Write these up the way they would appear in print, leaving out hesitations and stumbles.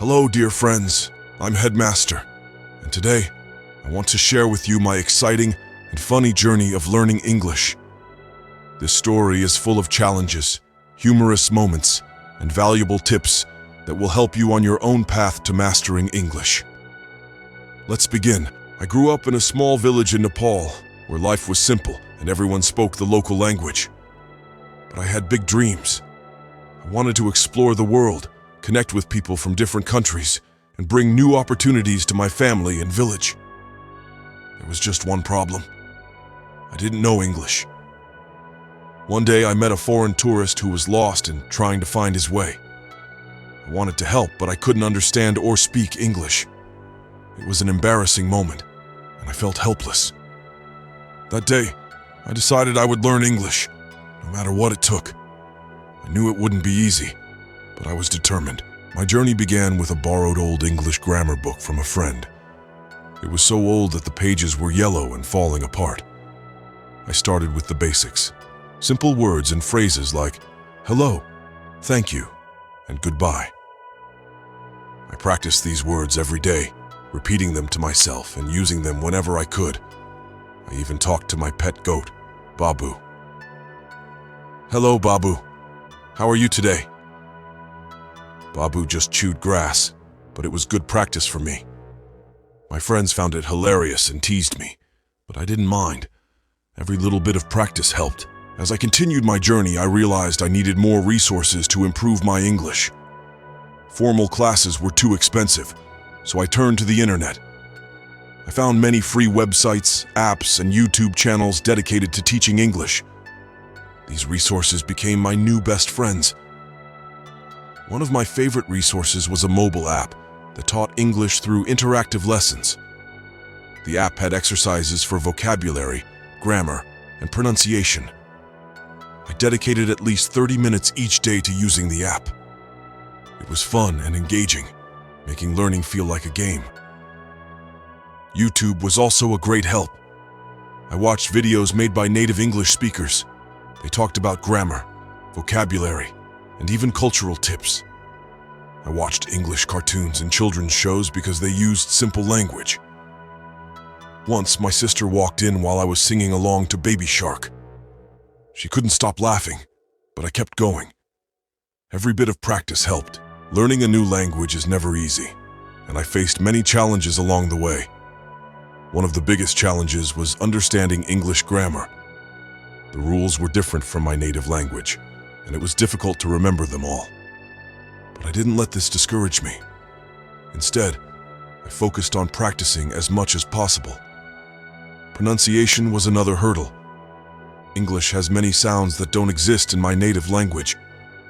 Hello, dear friends. I'm Headmaster, and today I want to share with you my exciting and funny journey of learning English. This story is full of challenges, humorous moments, and valuable tips that will help you on your own path to mastering English. Let's begin. I grew up in a small village in Nepal where life was simple and everyone spoke the local language. But I had big dreams. I wanted to explore the world, connect with people from different countries, and bring new opportunities to my family and village. There was just one problem. I didn't know English. One day I met a foreign tourist who was lost and trying to find his way. I wanted to help, but I couldn't understand or speak English. It was an embarrassing moment, and I felt helpless. That day, I decided I would learn English, no matter what it took. I knew it wouldn't be easy, but I was determined. My journey began with a borrowed old English grammar book from a friend. It was so old that the pages were yellow and falling apart. I started with the basics. Simple words and phrases like hello, thank you, and goodbye. I practiced these words every day, repeating them to myself and using them whenever I could. I even talked to my pet goat, Babu. Hello, Babu. How are you today? Babu just chewed grass, but it was good practice for me. My friends found it hilarious and teased me, but I didn't mind. Every little bit of practice helped. As I continued my journey, I realized I needed more resources to improve my English. Formal classes were too expensive, so I turned to the internet. I found many free websites, apps, and YouTube channels dedicated to teaching English. These resources became my new best friends. One of my favorite resources was a mobile app that taught English through interactive lessons. The app had exercises for vocabulary, grammar, and pronunciation. I dedicated at least 30 minutes each day to using the app. It was fun and engaging, making learning feel like a game. YouTube was also a great help. I watched videos made by native English speakers. They talked about grammar, vocabulary, and even cultural tips. I watched English cartoons and children's shows because they used simple language. Once, my sister walked in while I was singing along to Baby Shark. She couldn't stop laughing, but I kept going. Every bit of practice helped. Learning a new language is never easy, and I faced many challenges along the way. One of the biggest challenges was understanding English grammar. The rules were different from my native language, and it was difficult to remember them all. But I didn't let this discourage me. Instead, I focused on practicing as much as possible. Pronunciation was another hurdle. English has many sounds that don't exist in my native language,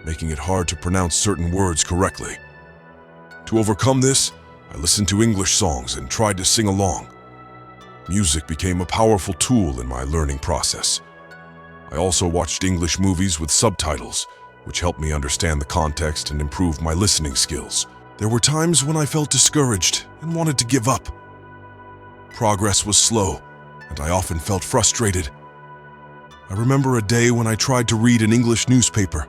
making it hard to pronounce certain words correctly. To overcome this, I listened to English songs and tried to sing along. Music became a powerful tool in my learning process. I also watched English movies with subtitles, which helped me understand the context and improve my listening skills. There were times when I felt discouraged and wanted to give up. Progress was slow, and I often felt frustrated. I remember a day when I tried to read an English newspaper.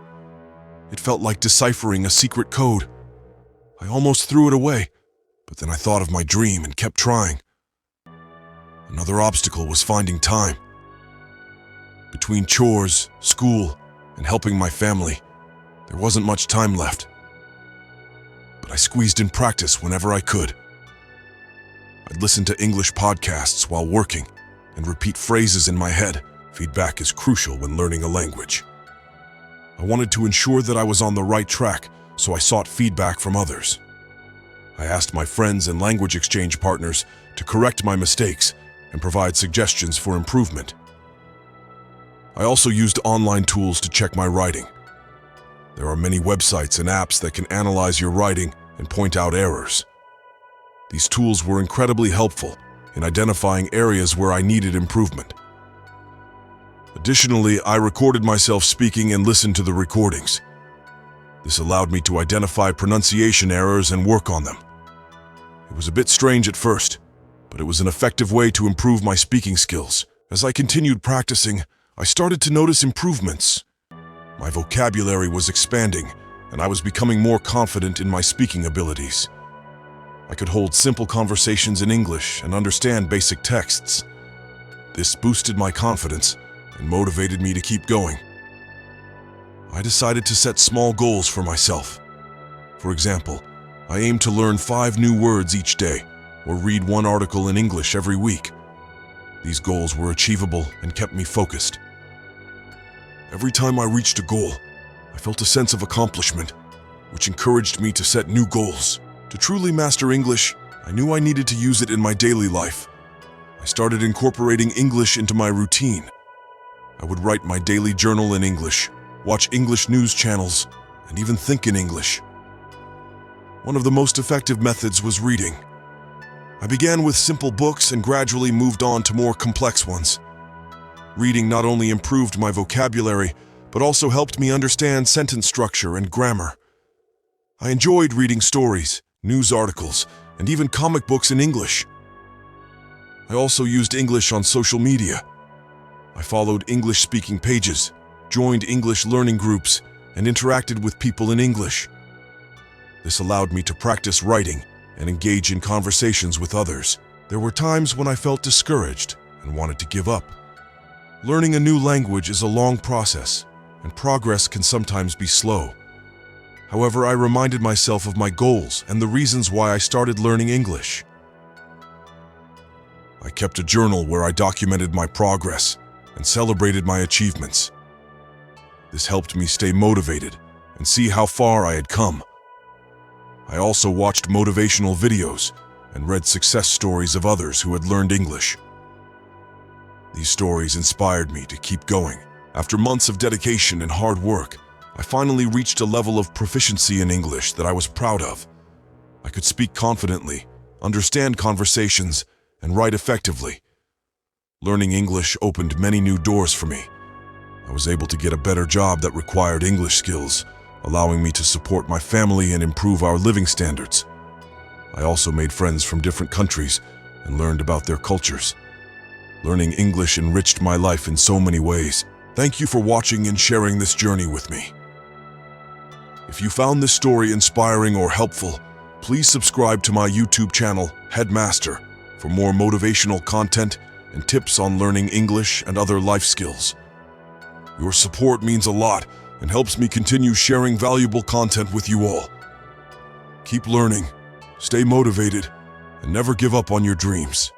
It felt like deciphering a secret code. I almost threw it away, but then I thought of my dream and kept trying. Another obstacle was finding time. Between chores, school, and helping my family, there wasn't much time left. But I squeezed in practice whenever I could. I'd listen to English podcasts while working and repeat phrases in my head. Feedback is crucial when learning a language. I wanted to ensure that I was on the right track, so I sought feedback from others. I asked my friends and language exchange partners to correct my mistakes and provide suggestions for improvement. I also used online tools to check my writing. There are many websites and apps that can analyze your writing and point out errors. These tools were incredibly helpful in identifying areas where I needed improvement. Additionally, I recorded myself speaking and listened to the recordings. This allowed me to identify pronunciation errors and work on them. It was a bit strange at first, but it was an effective way to improve my speaking skills. As I continued practicing, I started to notice improvements. My vocabulary was expanding, and I was becoming more confident in my speaking abilities. I could hold simple conversations in English and understand basic texts. This boosted my confidence and motivated me to keep going. I decided to set small goals for myself. For example, I aimed to learn 5 new words each day or read 1 article in English every week. These goals were achievable and kept me focused. Every time I reached a goal, I felt a sense of accomplishment, which encouraged me to set new goals. To truly master English, I knew I needed to use it in my daily life. I started incorporating English into my routine. I would write my daily journal in English, watch English news channels, and even think in English. One of the most effective methods was reading. I began with simple books and gradually moved on to more complex ones. Reading not only improved my vocabulary, but also helped me understand sentence structure and grammar. I enjoyed reading stories, news articles, and even comic books in English. I also used English on social media. I followed English-speaking pages, joined English learning groups, and interacted with people in English. This allowed me to practice writing and engage in conversations with others. There were times when I felt discouraged and wanted to give up. Learning a new language is a long process, and progress can sometimes be slow. However, I reminded myself of my goals and the reasons why I started learning English. I kept a journal where I documented my progress and celebrated my achievements. This helped me stay motivated and see how far I had come. I also watched motivational videos and read success stories of others who had learned English. These stories inspired me to keep going. After months of dedication and hard work, I finally reached a level of proficiency in English that I was proud of. I could speak confidently, understand conversations, and write effectively. Learning English opened many new doors for me. I was able to get a better job that required English skills, allowing me to support my family and improve our living standards. I also made friends from different countries and learned about their cultures. Learning English enriched my life in so many ways. Thank you for watching and sharing this journey with me. If you found this story inspiring or helpful, please subscribe to my YouTube channel, Headmaster, for more motivational content and tips on learning English and other life skills. Your support means a lot and helps me continue sharing valuable content with you all. Keep learning, stay motivated, and never give up on your dreams.